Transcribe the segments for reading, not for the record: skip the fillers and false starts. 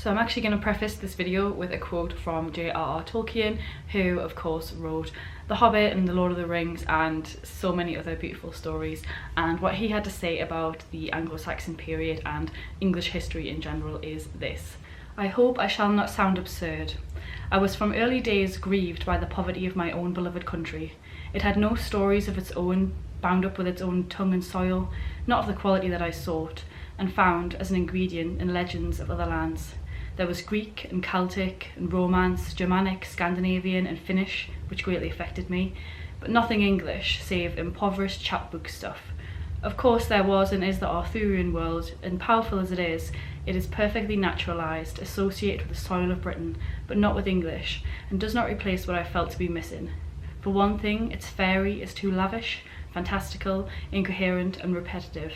So I'm actually going to preface this video with a quote from J.R.R. Tolkien, who of course wrote The Hobbit and The Lord of the Rings and so many other beautiful stories, and what he had to say about the Anglo-Saxon period and English history in general is this. I hope I shall not sound absurd. I was from early days grieved by the poverty of my own beloved country. It had no stories of its own, bound up with its own tongue and soil, not of the quality that I sought, and found as an ingredient in legends of other lands. There was Greek and Celtic and Romance, Germanic, Scandinavian and Finnish, which greatly affected me, but nothing English, save impoverished chapbook stuff. Of course there was and is the Arthurian world, and powerful as it is perfectly naturalised, associated with the soil of Britain, but not with English, and does not replace what I felt to be missing. For one thing, its fairy is too lavish, fantastical, incoherent and repetitive.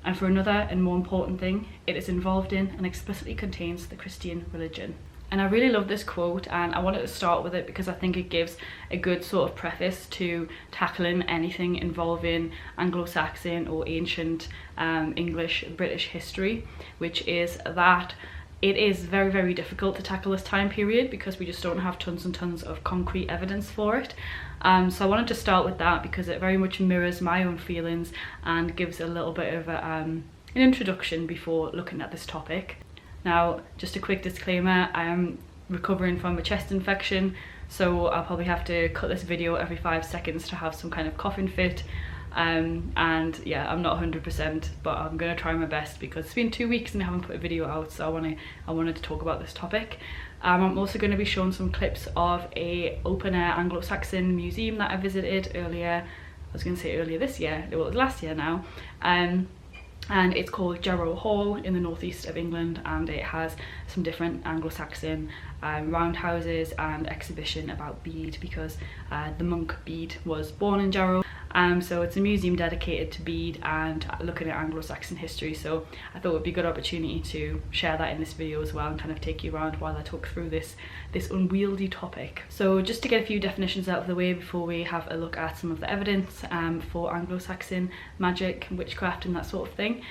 And for another and more important thing, it is involved in and explicitly contains the Christian religion. And I really love this quote, and I wanted to start with it because I think it gives a good sort of preface to tackling anything involving Anglo-Saxon or ancient English British history, which is that it is very, very difficult to tackle this time period because we just don't have tons and tons of concrete evidence for it. So I wanted to start with that because it very much mirrors my own feelings and gives a little bit of an introduction before looking at this topic. Now, just a quick disclaimer, I am recovering from a chest infection, so I'll probably have to cut this video every 5 seconds to have some kind of coughing fit. And yeah, I'm not 100%, but I'm gonna try my best because it's been 2 weeks and I haven't put a video out, so I wanted to talk about this topic. I'm also going to be showing some clips of a open-air Anglo-Saxon museum that I visited earlier. I was going to say earlier this year, well, it was last year now. And it's called Jarrow Hall in the northeast of England, and it has some different Anglo-Saxon roundhouses and exhibition about Bede, because the monk Bede was born in Jarrow. So it's a museum dedicated to Bede and looking at Anglo-Saxon history, so I thought it would be a good opportunity to share that in this video as well and kind of take you around while I talk through this unwieldy topic. So just to get a few definitions out of the way before we have a look at some of the evidence for Anglo-Saxon magic, witchcraft and that sort of thing.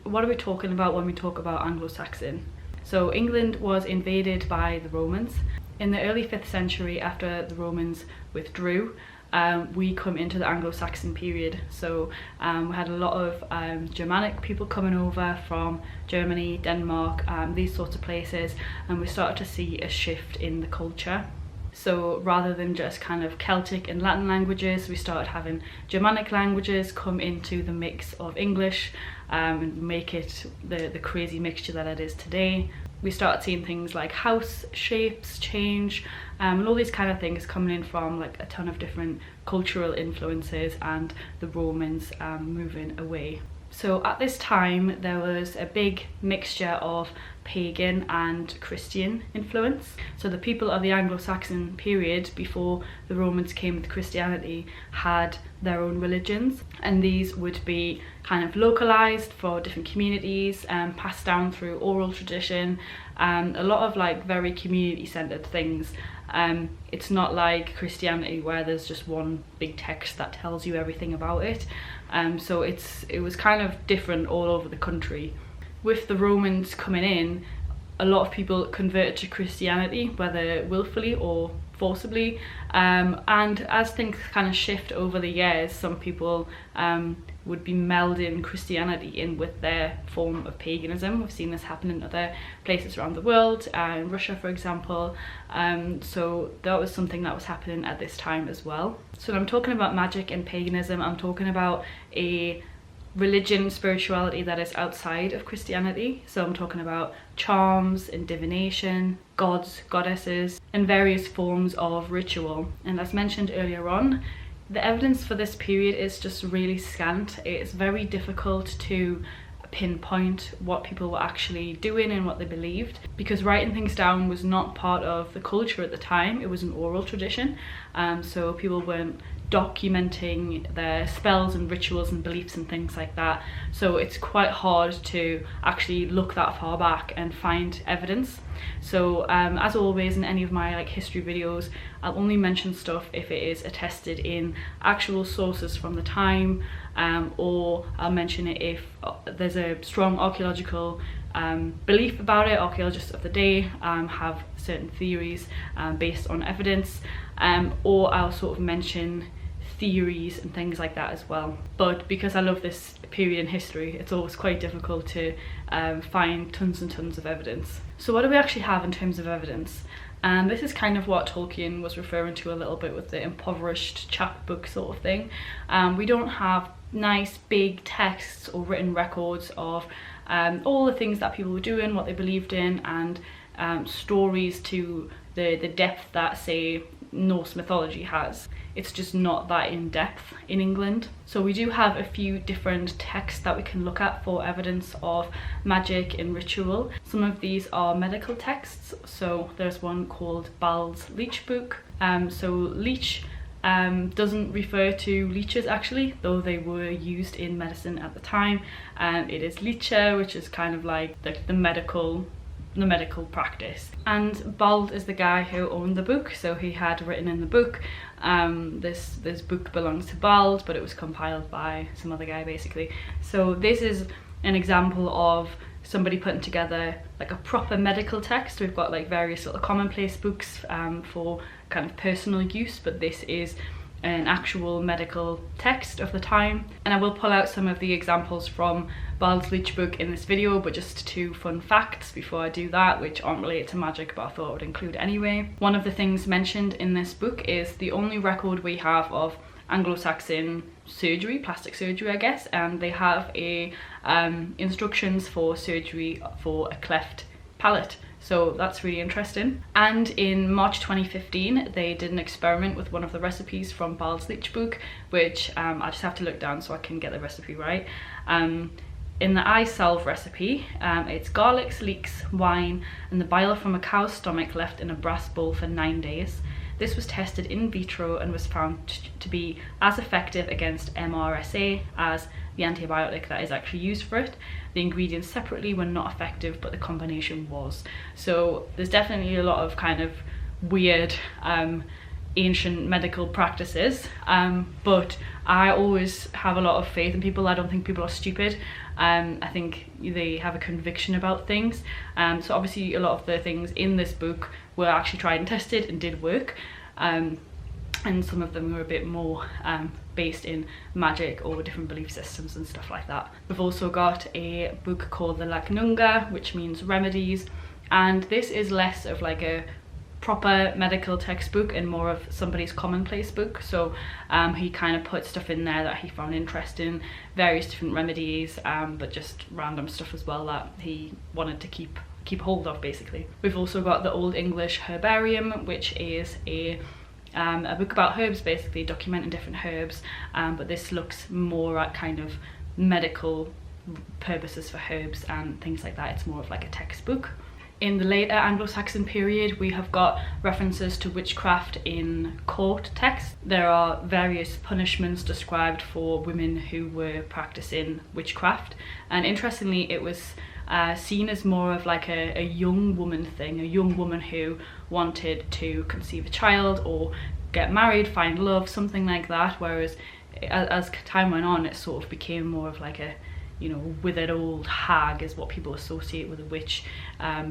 What are we talking about when we talk about Anglo-Saxon? So England was invaded by the Romans. In the early 5th century, after the Romans withdrew, we come into the Anglo-Saxon period. So we had a lot of Germanic people coming over from Germany, Denmark, these sorts of places, and we started to see a shift in the culture. So rather than just kind of Celtic and Latin languages, we started having Germanic languages come into the mix of English and make it the crazy mixture that it is today. We started seeing things like house shapes change, and all these kind of things coming in from like a ton of different cultural influences and the Romans moving away. So at this time there was a big mixture of pagan and Christian influence. So the people of the Anglo-Saxon period before the Romans came with Christianity had their own religions, and these would be kind of localized for different communities and passed down through oral tradition, a lot of like very community-centered things. It's not like Christianity where there's just one big text that tells you everything about it. So it was kind of different all over the country. With the Romans coming in, a lot of people converted to Christianity, whether willfully or forcibly, and as things kind of shift over the years, some people would be melding Christianity in with their form of paganism. We've seen this happen in other places around the world, in Russia for example, so that was something that was happening at this time as well. So when I'm talking about magic and paganism, I'm talking about a religion, spirituality that is outside of Christianity. So I'm talking about charms and divination, gods, goddesses, and various forms of ritual. And as mentioned earlier on, the evidence for this period is just really scant. It's very difficult to pinpoint what people were actually doing and what they believed, because writing things down was not part of the culture at the time. It was an oral tradition, so people weren't documenting their spells and rituals and beliefs and things like that, so it's quite hard to actually look that far back and find evidence. So as always in any of my like history videos, I'll only mention stuff if it is attested in actual sources from the time, or I'll mention it if there's a strong archaeological belief about it. Archaeologists of the day have certain theories based on evidence, or I'll sort of mention theories and things like that as well. But because I love this period in history, it's always quite difficult to find tons and tons of evidence. So what do we actually have in terms of evidence? And this is kind of what Tolkien was referring to a little bit with the impoverished chapbook sort of thing. We don't have nice big texts or written records of all the things that people were doing, what they believed in, and stories to the depth that, say, Norse mythology has. It's just not that in depth in England. So we do have a few different texts that we can look at for evidence of magic and ritual. Some of these are medical texts. So there's one called Bald's Leech Book. So leech doesn't refer to leeches actually, though they were used in medicine at the time. It is leecher, which is kind of like the medical practice. And Bald is the guy who owned the book, so he had written in the book, this book belongs to Bald, but it was compiled by some other guy basically. So this is an example of somebody putting together like a proper medical text. We've got like various little commonplace books for kind of personal use, but this is an actual medical text of the time. And I will pull out some of the examples from Bald's Leech Book in this video, but just 2 fun facts before I do that, which aren't related to magic, but I thought I would include anyway. One of the things mentioned in this book is the only record we have of anglo-saxon surgery, plastic surgery I guess, and they have a instructions for surgery for a cleft palate. So that's really interesting. And in March 2015, they did an experiment with one of the recipes from Bald's Leech Book, which I just have to look down so I can get the recipe right. In the eye salve recipe, it's garlic, leeks, wine, and the bile from a cow's stomach left in a brass bowl for 9 days. This was tested in vitro and was found to be as effective against MRSA as the antibiotic that is actually used for it. The ingredients separately were not effective, but the combination was. So there's definitely a lot of kind of weird ancient medical practices, but I always have a lot of faith in people. I don't think people are stupid. I think they have a conviction about things. So obviously a lot of the things in this book were actually tried and tested and did work, and some of them were a bit more based in magic or different belief systems and stuff like that. We've also got a book called the Lagnunga, which means remedies, and this is less of like a proper medical textbook and more of somebody's commonplace book. So he kind of put stuff in there that he found interesting, various different remedies, but just random stuff as well that he wanted to keep hold of basically. We've also got the Old English Herbarium, which is a book about herbs, basically documenting different herbs, but this looks more at kind of medical purposes for herbs and things like that. It's more of like a textbook. In the later Anglo-Saxon period, we have got references to witchcraft in court texts. There are various punishments described for women who were practicing witchcraft, and interestingly it was seen as more of like a young woman thing, a young woman who wanted to conceive a child or get married, find love, something like that, whereas as time went on it sort of became more of like a, you know, withered old hag is what people associate with a witch,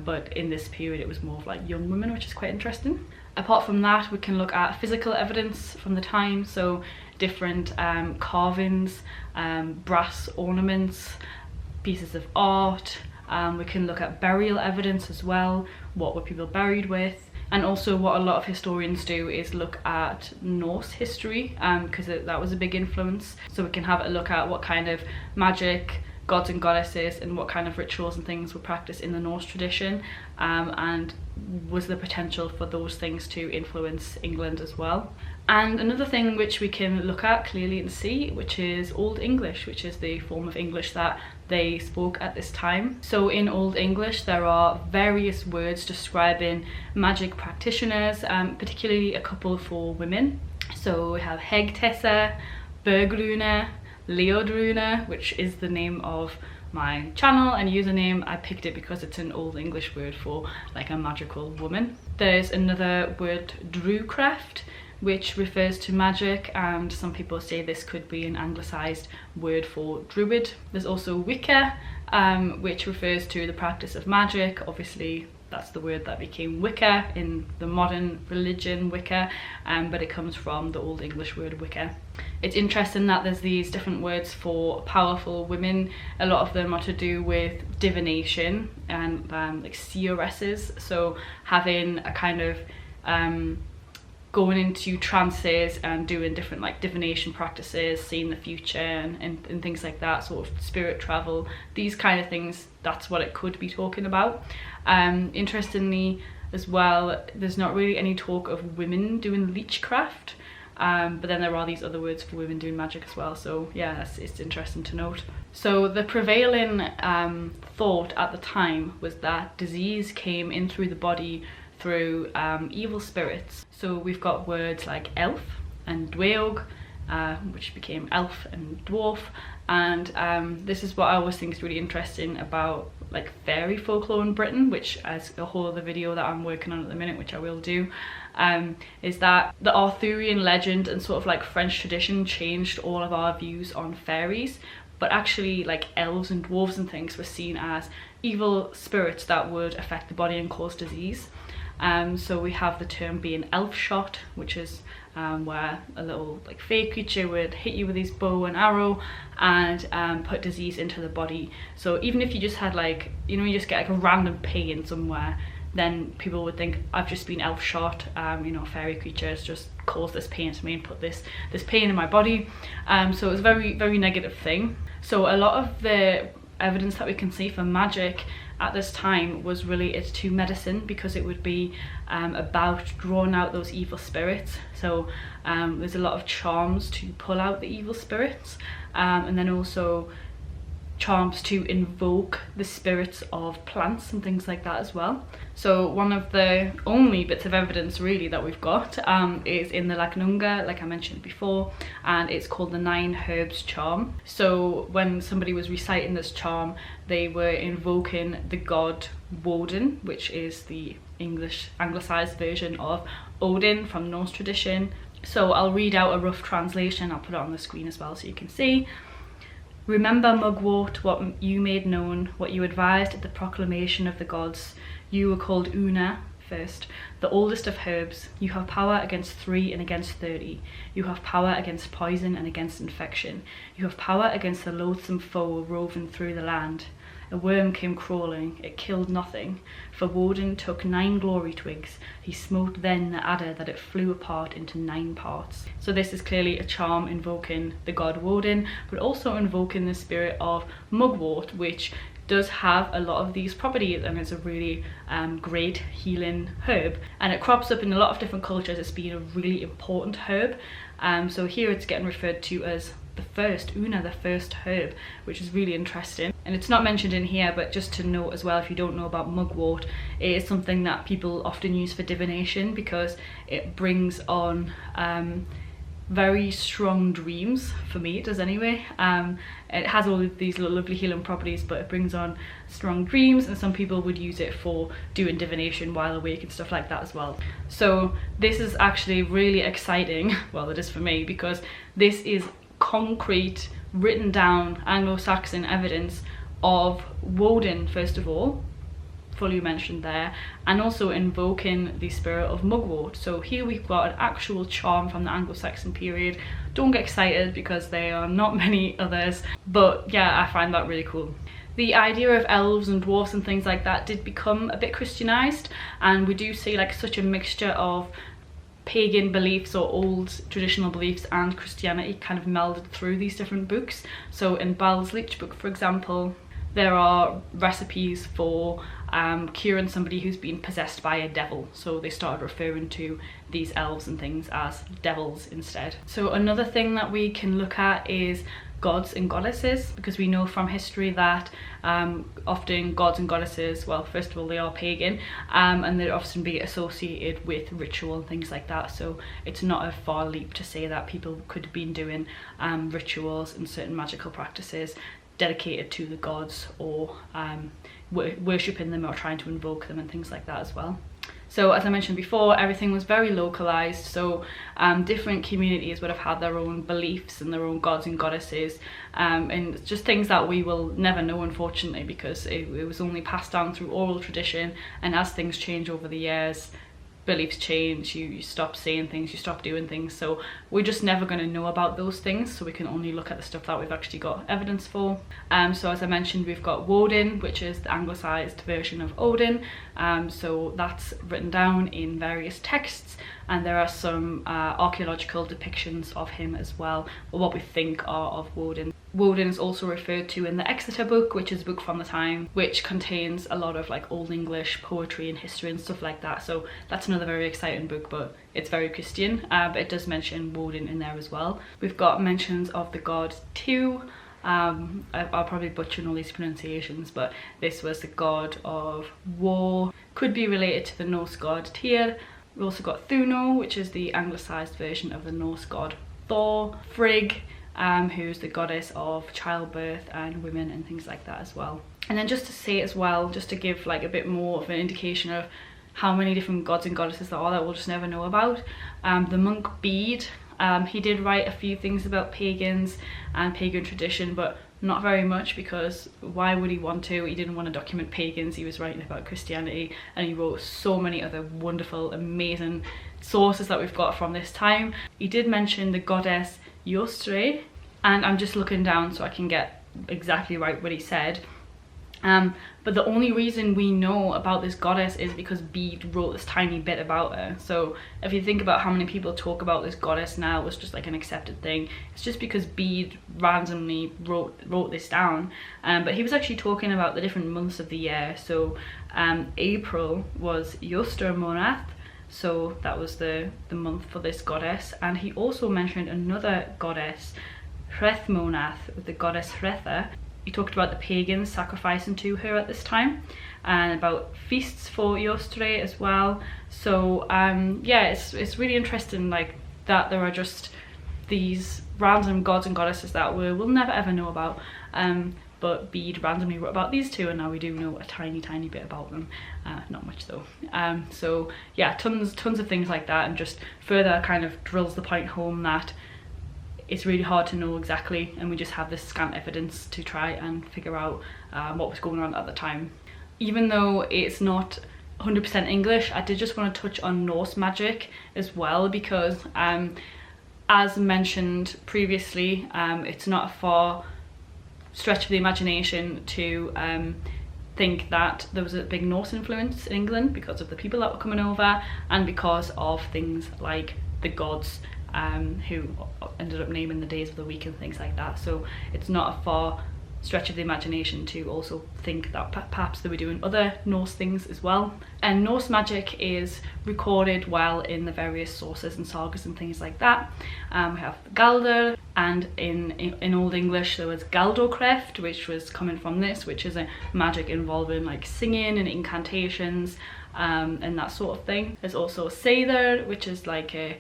but in this period it was more of like young women, which is quite interesting. Apart from that, we can look at physical evidence from the time, so different carvings, brass ornaments, pieces of art. We can look at burial evidence as well, what were people buried with, and also what a lot of historians do is look at Norse history, because that was a big influence. So we can have a look at what kind of magic, gods and goddesses, and what kind of rituals and things were practiced in the Norse tradition, and was the potential for those things to influence England as well. And another thing which we can look at clearly and see, which is Old English, which is the form of English that they spoke at this time. So in Old English there are various words describing magic practitioners, particularly a couple for women. So we have Hegtessa, Bergruna, Leodruna, which is the name of my channel and username. I picked it because it's an Old English word for like a magical woman. There's another word, Drucraft, which refers to magic, and some people say this could be an anglicised word for druid. There's also Wicca, which refers to the practice of magic. Obviously that's the word that became Wicca in the modern religion, Wicca, but it comes from the Old English word Wicca. It's interesting that there's these different words for powerful women. A lot of them are to do with divination and like seeresses, so having a kind of going into trances and doing different like divination practices, seeing the future and things like that, sort of spirit travel, these kind of things. That's what it could be talking about. Interestingly as well, there's not really any talk of women doing witchcraft, but then there are these other words for women doing magic as well, so yeah, it's interesting to note. So the prevailing thought at the time was that disease came in through the body through evil spirits. So we've got words like elf and dweog, which became elf and dwarf, and this is what I always think is really interesting about like fairy folklore in Britain, which as a whole other video that I'm working on at the minute, which I will do, is that the Arthurian legend and sort of like French tradition changed all of our views on fairies, but actually like elves and dwarves and things were seen as evil spirits that would affect the body and cause disease. So we have the term being elf shot, which is where a little like fey creature would hit you with his bow and arrow and put disease into the body. So even if you just had like, you know, you just get like a random pain somewhere, then people would think, I've just been elf shot, you know, fairy creatures just caused this pain to me and put this pain in my body. So it's a very, very negative thing. So a lot of the evidence that we can see for magic at this time was related to medicine, because it would be about drawing out those evil spirits. So there's a lot of charms to pull out the evil spirits, and then also charms to invoke the spirits of plants and things like that as well. So one of the only bits of evidence really that we've got is in the Lagnunga, like I mentioned before, and it's called the 9 Herbs Charm. So when somebody was reciting this charm, they were invoking the god Woden, which is the English anglicized version of Odin from Norse tradition. So I'll read out a rough translation, I'll put it on the screen as well so you can see. Remember, mugwort, what you made known, what you advised at the proclamation of the gods. You were called Una first, the oldest of herbs. You have power against 3 and against 30. You have power against poison and against infection. You have power against the loathsome foe roving through the land. A worm came crawling, it killed nothing, for Woden took 9 glory twigs. He smote then the adder that it flew apart into 9 parts. So this is clearly a charm invoking the god Woden, but also invoking the spirit of mugwort, which does have a lot of these properties, and it's a really great healing herb, and it crops up in a lot of different cultures as being a really important herb. So here it's getting referred to as the first Una, the first herb, which is really interesting. And it's not mentioned in here, but just to note as well, if you don't know about mugwort, it is something that people often use for divination because it brings on very strong dreams. For me it does anyway. It has all of these lovely healing properties, but it brings on strong dreams, and some people would use it for doing divination while awake and stuff like that as well. So this is actually really exciting, well it is for me, because this is concrete, written down Anglo-Saxon evidence of Woden, first of all, fully mentioned there, and also invoking the spirit of mugwort. So here we've got an actual charm from the Anglo-Saxon period. Don't get excited because there are not many others, but yeah, I find that really cool. The idea of elves and dwarfs and things like that did become a bit Christianized, and we do see like such a mixture of pagan beliefs or old traditional beliefs and Christianity kind of melded through these different books. So in Baal's Leech book, for example, there are recipes for curing somebody who's been possessed by a devil, so they started referring to these elves and things as devils instead. So another thing that we can look at is gods and goddesses, because we know from history that often gods and goddesses, well, first of all, they are pagan, and they'd often be associated with ritual and things like that. So it's not a far leap to say that people could have been doing rituals and certain magical practices dedicated to the gods, or worshipping them or trying to invoke them and things like that as well. So as I mentioned before, everything was very localized, so different communities would have had their own beliefs and their own gods and goddesses, and just things that we will never know, unfortunately, because it was only passed down through oral tradition, and as things change over the years, beliefs change, you stop saying things, you stop doing things, so we're just never going to know about those things, so we can only look at the stuff that we've actually got evidence for. So as I mentioned, we've got Woden, which is the anglicised version of Odin, so that's written down in various texts, and there are some archaeological depictions of him as well, or what we think are of Woden. Woden is also referred to in the Exeter book, which is a book from the time, which contains a lot of like Old English poetry and history and stuff like that. So that's another very exciting book, but it's very Christian, but it does mention Woden in there as well. We've got mentions of the god Tu. I'll probably butcher all these pronunciations, but this was the god of war, could be related to the Norse god Tyr. We've also got Thuno, which is the anglicised version of the Norse god Thor. Frigg, who's the goddess of childbirth and women and things like that as well. And then just to say as well, just to give like a bit more of an indication of how many different gods and goddesses there are that we'll just never know about, the monk Bede, he did write a few things about pagans and pagan tradition, but not very much, because why would he want to? He didn't want to document pagans, he was writing about Christianity, and he wrote so many other wonderful, amazing sources that we've got from this time. He did mention the goddess Sorcery, and I'm just looking down so I can get exactly right what he said, but the only reason we know about this goddess is because Bede wrote this tiny bit about her. So if you think about how many people talk about this goddess now, it's just like an accepted thing. It's just because Bede randomly wrote this down, but he was actually talking about the different months of the year. So April was Jostermonath, so that was the month for this goddess, and he also mentioned another goddess, Hrethmonath, with the goddess Hretha. He talked about the pagans sacrificing to her at this time, and about feasts for Yostre as well. So yeah, it's really interesting, like, that there are just these random gods and goddesses that we'll never ever know about, but Bede randomly wrote about these two, and now we do know a tiny bit about them. Not much though. So yeah, tons of things like that, and just further kind of drills the point home that it's really hard to know exactly, and we just have this scant evidence to try and figure out what was going on at the time. Even though it's not 100% English, I did just want to touch on Norse magic as well, because as mentioned previously, it's not a far stretch of the imagination to think that there was a big Norse influence in England because of the people that were coming over, and because of things like the gods who ended up naming the days of the week and things like that. So it's not a far stretch of the imagination to also think that perhaps they were doing other Norse things as well. And Norse magic is recorded well in the various sources and sagas and things like that. We have Galdr, and in Old English there was Galdocreft, which was coming from this, which is a magic involving like singing and incantations and that sort of thing. There's also Seidr, which is like a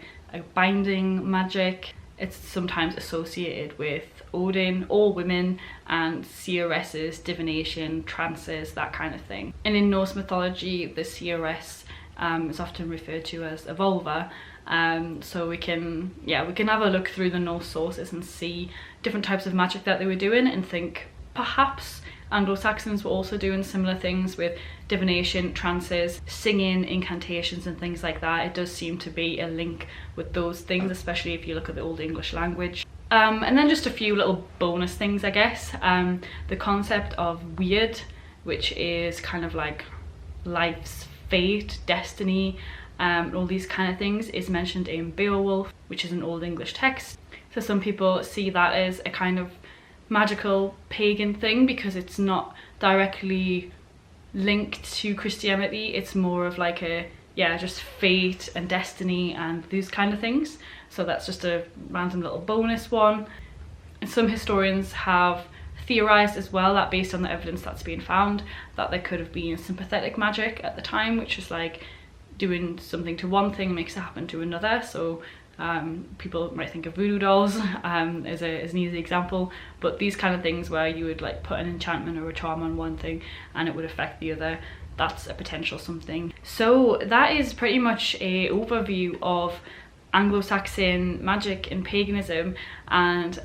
binding magic. It's sometimes associated with Odin or women, and seeresses, divination, trances, that kind of thing. And in Norse mythology, the seeress is often referred to as a vulva. So we can have a look through the Norse sources and see different types of magic that they were doing, and think perhaps Anglo-Saxons were also doing similar things with divination, trances, singing, incantations and things like that. It does seem to be a link with those things, especially if you look at the Old English language. And then just a few little bonus things, I guess. The concept of weird, which is kind of like life's fate, destiny, all these kind of things, is mentioned in Beowulf, which is an Old English text. So some people see that as a kind of magical pagan thing, because it's not directly linked to Christianity. It's more of like a, just fate and destiny and these kind of things. So that's just a random little bonus one. And some historians have theorized as well that, based on the evidence that's been found, that there could have been sympathetic magic at the time, which is like doing something to one thing makes it happen to another. So people might think of voodoo dolls as an easy example, but these kind of things where you would like put an enchantment or a charm on one thing and it would affect the other. that's a potential something. So that is pretty much a overview of Anglo-Saxon magic and paganism, and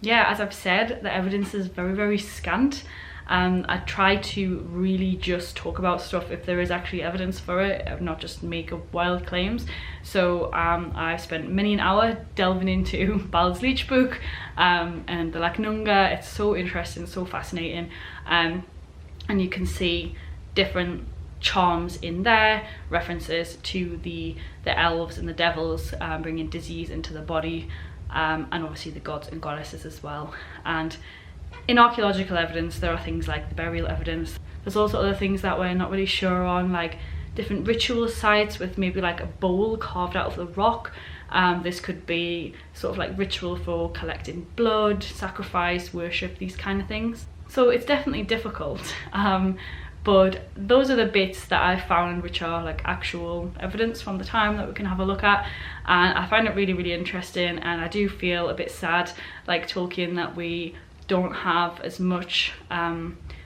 yeah, as I've said, the evidence is very, very scant. I try to really just talk about stuff if there is actually evidence for it, not just make up wild claims. So I've spent many an hour delving into Bald's Leech book and the Lacnunga. It's so interesting, so fascinating, and you can see different charms in there, references to the elves and the devils, bringing disease into the body, and obviously the gods and goddesses as well. And in archaeological evidence there are things like the burial evidence. There's also other things that we're not really sure on, like different ritual sites with maybe like a bowl carved out of the rock. This could be sort of like ritual for collecting blood, sacrifice, worship, these kind of things. So it's definitely difficult. But those are the bits that I found which are like actual evidence from the time that we can have a look at, and I find it really, really interesting. And I do feel a bit sad, like Tolkien, that we don't have as much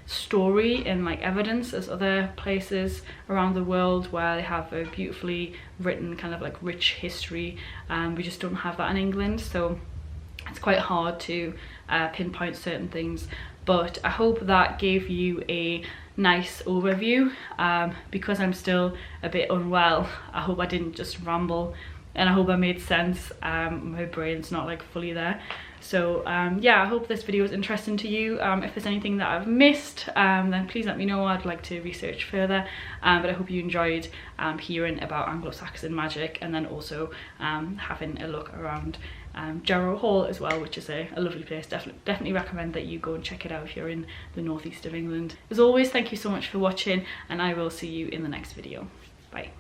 story and like evidence as other places around the world where they have a beautifully written kind of like rich history. We just don't have that in England, so it's quite hard to pinpoint certain things. But I hope that gave you a nice overview. Because I'm still a bit unwell, I hope I didn't just ramble, and I hope I made sense. My brain's not like fully there. So yeah, I hope this video was interesting to you. If there's anything that I've missed, then please let me know. I'd like to research further, but I hope you enjoyed hearing about Anglo-Saxon magic, and then also having a look around Jarrow Hall as well, which is a lovely place. Definitely recommend that you go and check it out if you're in the northeast of England. As always, thank you so much for watching, and I will see you in the next video. Bye.